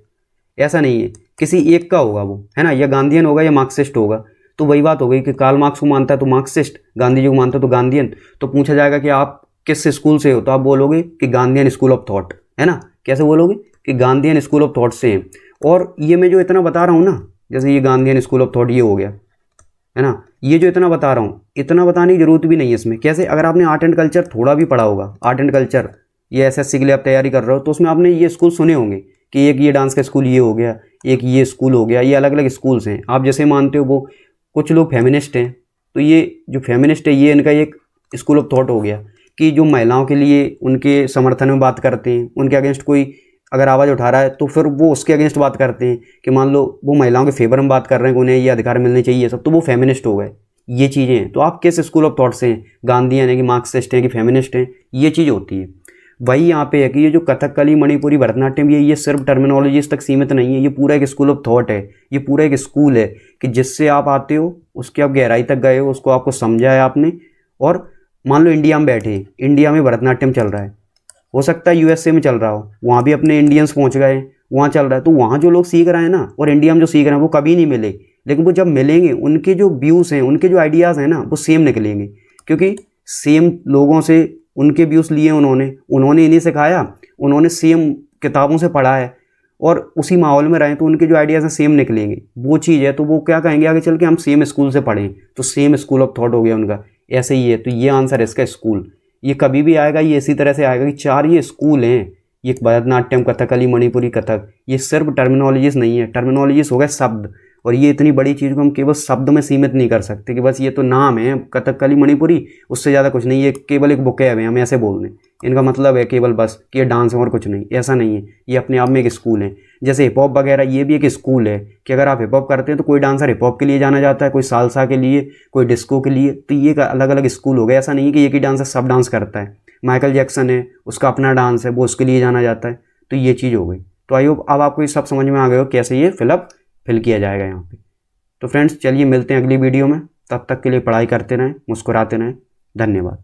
ऐसा नहीं है। किसी एक का होगा वो, है ना, या गांधीयन होगा या मार्क्सिस्ट होगा। तो वही बात हो गई कि कार्ल मार्क्स को मानता है तो मार्क्सिस्ट, गांधी जी को मानता है तो गांधीयन। तो पूछा जाएगा कि आप किस स्कूल से हो, तो आप बोलोगे कि गांधीयन स्कूल ऑफ थॉट, है ना। कैसे बोलोगे कि गांधीयन स्कूल ऑफ थॉट से हैं। और ये मैं जो इतना बता रहा हूँ ना, जैसे ये गांधीयन स्कूल ऑफ थॉट ये हो गया, है ना, ये जो इतना बता रहा हूँ, इतना बताने की जरूरत भी नहीं है इसमें। कैसे, अगर आपने आर्ट एंड कल्चर थोड़ा भी पढ़ा होगा, आर्ट एंड कल्चर ये एसएससी के लिए आप तैयारी कर रहे हो तो उसमें आपने ये स्कूल सुने होंगे कि एक ये डांस का स्कूल ये हो गया, एक ये स्कूल हो गया, ये अलग अलग स्कूल्स हैं। आप जैसे मानते हो वो कुछ लोग फेमिनिस्ट हैं, तो ये जो फेमिनिस्ट है ये इनका एक स्कूल ऑफ थॉट हो गया कि जो महिलाओं के लिए उनके समर्थन में बात करते हैं, उनके अगेंस्ट कोई अगर आवाज़ उठा रहा है तो फिर वो उसके अगेंस्ट बात करते हैं कि मान लो वो महिलाओं के फेवर में बात कर रहे हैं कि उन्हें ये अधिकार मिलने चाहिए सब, तो वो फेमिनिस्ट हो गए। ये चीज़ें हैं। तो आप किस स्कूल ऑफ थॉट से हैं, गांधीयन है कि मार्क्सिस्ट हैं कि फेमिनिस्ट हैं, ये चीज़ होती है। वही यहाँ पे है कि ये जो कथकली, मणिपुरी, भरतनाट्यम ये सिर्फ टर्मिनोलॉजीज तक सीमित नहीं है, ये पूरा एक स्कूल ऑफ थॉट है, ये पूरा एक स्कूल है कि जिससे आप आते हो उसके आप गहराई तक गए हो, उसको आपको समझा है आपने। और मान लो इंडिया में बैठे, इंडिया में भरतनाट्यम चल रहा है, हो सकता है यूएसए में चल रहा हो, वहाँ भी अपने इंडियंस पहुँच गए, वहाँ चल रहा है, तो वहाँ जो लोग सीख रहे हैं ना और इंडिया में जो सीख रहे हैं वो कभी नहीं मिले, लेकिन वो जब मिलेंगे उनके जो व्यूज़ हैं, उनके जो आइडियाज़ हैं ना वो सेम निकलेंगे, क्योंकि सेम लोगों से उनके व्यूज़ लिए उन्होंने इन्हें सिखाया, उन्होंने सेम किताबों से पढ़ा है और उसी माहौल में रहें तो उनके जो आइडियाज़ हैं सेम निकलेंगे। वो चीज़ है, तो वो क्या कहेंगे आगे चल के हम सेम स्कूल से पढ़ें, तो सेम स्कूल ऑफ थॉट हो गया उनका। ऐसे ही है, तो ये आंसर है इसका, स्कूल। ये कभी भी आएगा, ये इसी तरह से आएगा कि चार ये स्कूल हैं, ये भरतनाट्यम, कथकली, मणिपुरी, कथक, ये सिर्फ टर्मिनोलॉजीज नहीं है, टर्मिनोलॉजीज हो गए शब्द। और ये इतनी बड़ी चीज़ को हम केवल शब्द में सीमित नहीं कर सकते कि बस ये तो नाम है कथकली, मणिपुरी, उससे ज़्यादा कुछ नहीं, ये केवल एक बुक है, हम ऐसे बोल रहे हैं, इनका मतलब है केवल बस कि ये डांस है और कुछ नहीं, ऐसा नहीं है। ये अपने आप में एक स्कूल है। जैसे हिप हॉप वगैरह, ये भी एक स्कूल है कि अगर आप हिप हॉप करते हैं तो कोई डांसर हिप हॉप के लिए जाना जाता है, कोई सालसा के लिए, कोई डिस्को के लिए, तो ये अलग अलग स्कूल हो गए। ऐसा नहीं है कि एक ही डांसर सब डांस करता है। माइकल जैक्सन है, उसका अपना डांस है, वो उसके लिए जाना जाता है, तो ये चीज़ हो गई। तो आई होप अब आपको ये सब समझ में आ गया हो कैसे ये फिल किया जाएगा यहाँ पे। तो फ्रेंड्स चलिए मिलते हैं अगली वीडियो में, तब तक के लिए पढ़ाई करते रहें, मुस्कुराते रहें। धन्यवाद।